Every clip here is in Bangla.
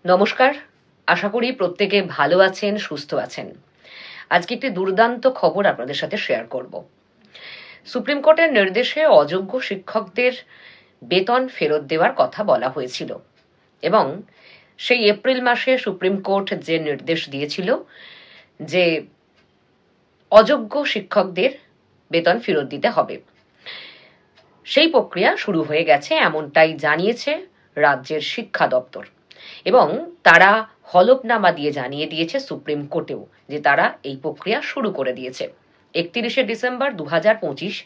নমস্কার, আশা করি প্রত্যেকে ভালো আছেন, সুস্থ আছেন। আজকে একটি দুর্দান্ত খবর আপনাদের সাথে শেয়ার করব। সুপ্রিম কোর্টের নির্দেশে অযোগ্য শিক্ষকদের বেতন ফেরত দেওয়ার কথা বলা হয়েছিল এবং সেই এপ্রিল মাসে সুপ্রিম কোর্ট যে নির্দেশ দিয়েছিল যে অযোগ্য শিক্ষকদের বেতন ফেরত দিতে হবে, সেই প্রক্রিয়া শুরু হয়ে গেছে, এমনটাই জানিয়েছে রাজ্যের শিক্ষা দপ্তর। এবং তারা হলফনামা দিয়ে জানিয়ে দিয়েছে সুপ্রিম কোর্টেও যে তারা এই প্রক্রিয়া শুরু করে দিয়েছে। 31শে ডিসেম্বর 2025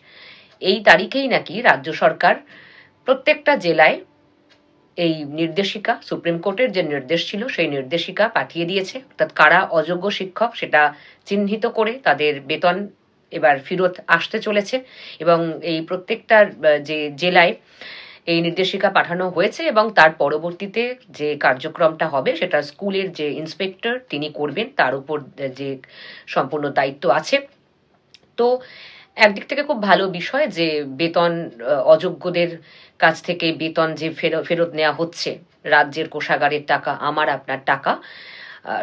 এই তারিখেই নাকি রাজ্য সরকার প্রত্যেকটা জেলায় এই নির্দেশিকা, সুপ্রিম কোর্টের যে নির্দেশ ছিল সেই নির্দেশিকা পাঠিয়ে দিয়েছে। অর্থাৎ কারা অযোগ্য শিক্ষক সেটা চিহ্নিত করে তাদের বেতন এবার ফেরত আসতে চলেছে এবং এই প্রত্যেকটা যে জেলায় এই নির্দেশিকা পাঠানো হয়েছে এবং তার পরবর্তীতে যে কার্যক্রমটা হবে সেটা স্কুলের যে ইন্সপেক্টর তিনি করবেন, তার উপর যে সম্পূর্ণ দায়িত্ব আছে। তো একদিক থেকে খুব ভালো বিষয় যে বেতন অযোগ্যদের কাছ থেকে বেতন যে ফেরত নেওয়া হচ্ছে, রাজ্যের কোষাগারের টাকা, আমার আপনার টাকা,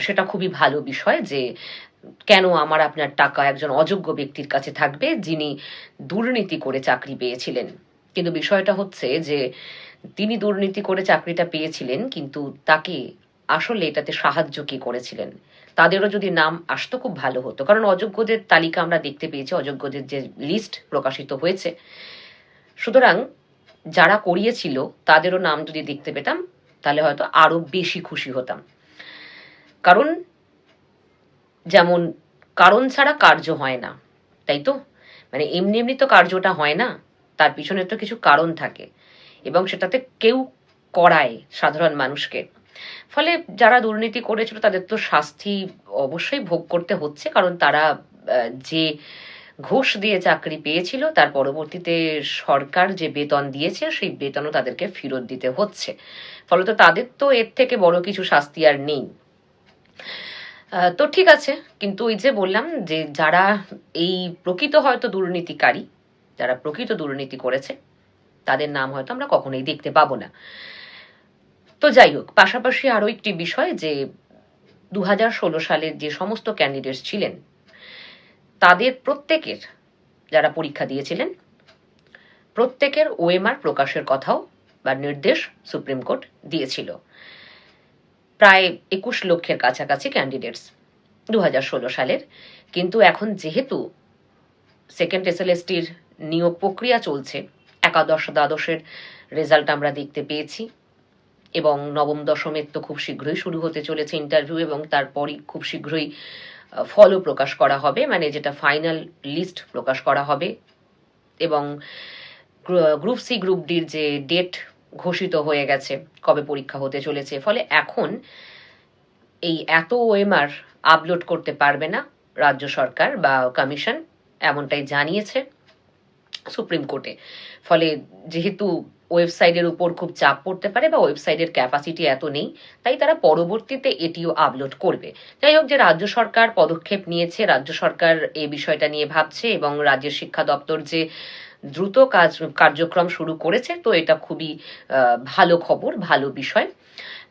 সেটা খুবই ভালো বিষয় যে কেন আমার আপনার টাকা একজন অযোগ্য ব্যক্তির কাছে থাকবে যিনি দুর্নীতি করে চাকরি পেয়েছিলেন। কিন্তু বিষয়টা হচ্ছে যে তিনি দুর্নীতি করে চাকরিটা পেয়েছিলেন, কিন্তু তাকে আসলে এটাতে সাহায্য কি করেছিলেন তাদেরও যদি নাম আসতো খুব ভালো হতো। কারণ অযোগ্যদের তালিকা আমরা দেখতে পেয়েছি, অযোগ্যদের যে লিস্ট প্রকাশিত হয়েছে, সুতরাং যারা করিয়েছিল তাদেরও নাম যদি দেখতে পেতাম তাহলে হয়তো আরো বেশি খুশি হতাম। কারণ যেমন কারণ ছাড়া কার্য হয় না, তাই তো? মানে এমনি এমনি তো কার্যটা হয় না, তার পিছনে তো কিছু কারণ থাকে এবং সেটাতে কেউ করায় সাধারণ মানুষকে। ফলে যারা দুর্নীতি করেছিল তাদের তো শাস্তি অবশ্যই ভোগ করতে হচ্ছে, কারণ তারা যে ঘুষ দিয়ে চাকরি পেয়েছিল তার পরবর্তীতে সরকার যে বেতন দিয়েছে সেই বেতনও তাদেরকে ফেরত দিতে হচ্ছে। ফলে তো তাদের তো এর থেকে বড় কিছু শাস্তি আর নেই। তো ঠিক আছে, কিন্তু ওই যে বললাম যে যারা এই প্রকৃত হয়তো দুর্নীতিকারী, যারা প্রকৃত দুর্নীতি করেছে তাদের নাম হয়তো আমরা কখনোই দেখতে পাবো না। তো যাই হোক, পাশাপাশি আরো একটি বিষয় যে 2016 সালের যে সমস্ত ক্যান্ডিডেটস ছিলেন তাদের প্রত্যেকের, যারা পরীক্ষা দিয়েছিলেন প্রত্যেকের ওএমআর প্রকাশের কথাও বা নির্দেশ সুপ্রিম কোর্ট দিয়েছিল। প্রায় 21 লক্ষের কাছাকাছি ক্যান্ডিডেটস 2016 সালের। কিন্তু এখন যেহেতু সেকেন্ড এসএলএসটির নিয়োগ প্রক্রিয়া চলছে, একাদশ দ্বাদশের রেজাল্ট আমরা দেখতে পেয়েছি এবং নবম দশমের তো খুব শীঘ্রই শুরু হতে চলেছে ইন্টারভিউ এবং তারপরই খুব শীঘ্রই ফলও প্রকাশ করা হবে, মানে যেটা ফাইনাল লিস্ট প্রকাশ করা হবে এবং গ্রুপ সি গ্রুপ ডির যে ডেট ঘোষিত হয়ে গেছে কবে পরীক্ষা হতে চলেছে। ফলে এখন এই এত ওএমআর আপলোড করতে পারবে না রাজ্য সরকার বা কমিশন, এমনটাই জানিয়েছে সুপ্রিম কোর্টে। ফলে যেহেতু ওয়েবসাইটের উপর খুব চাপ পড়তে পারে বা ওয়েবসাইটের ক্যাপাসিটি এত নেই, তাই তারা পরবর্তীতে এটিও আপলোড করবে। যাই হোক, যে রাজ্য সরকার পদক্ষেপ নিয়েছে, রাজ্য সরকার এই বিষয়টা নিয়ে ভাবছে এবং রাজ্যের শিক্ষা দপ্তর যে দ্রুত কার্যক্রম শুরু করেছে, তো এটা খুবই ভালো খবর, ভালো বিষয়।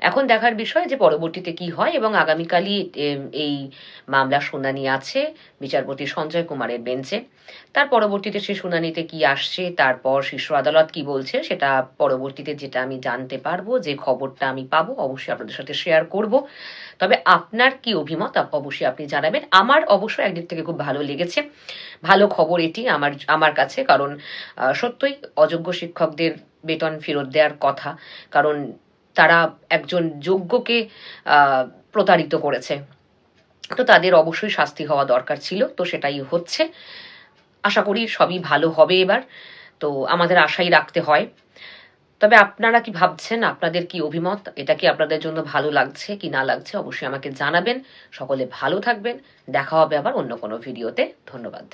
এখন দেখার বিষয় যে পরবর্তীতে কি হয় এবং আগামীকালই এই মামলা শুনানি আছে বিচারপতি সঞ্জয় কুমারের বেঞ্চে। তার পরবর্তীতে সে শুনানিতে কি আসছে, তারপর শীর্ষ আদালত কি বলছে, সেটা পরবর্তীতে যেটা আমি জানতে পারবো, যে খবরটা আমি পাবো, অবশ্যই আপনাদের সাথে শেয়ার করব। তবে আপনার কি অভিমত অবশ্যই আপনি জানাবেন। আমার অবশ্যই একদিক থেকে খুব ভালো লেগেছে, ভালো খবর এটি আমার কাছে, কারণ সত্যই অযোগ্য শিক্ষকদের বেতন ফেরত দেওয়ার কথা, কারণ তারা একজন যোগ্যকে প্রতারিত করেছে, তো তাদের অবশ্যই শাস্তি হওয়া দরকার ছিল, তো সেটাই হচ্ছে। আশা করি সবই ভালো হবে এবার, তো আমাদের আশাই রাখতে হয়। তবে আপনারা কি ভাবছেন, আপনাদের কি অভিমত, এটা কি আপনাদের জন্য ভালো লাগছে কি না লাগছে অবশ্যই আমাকে জানাবেন। সকলে ভালো থাকবেন, দেখা হবে আবার অন্য কোনো ভিডিওতে। ধন্যবাদ।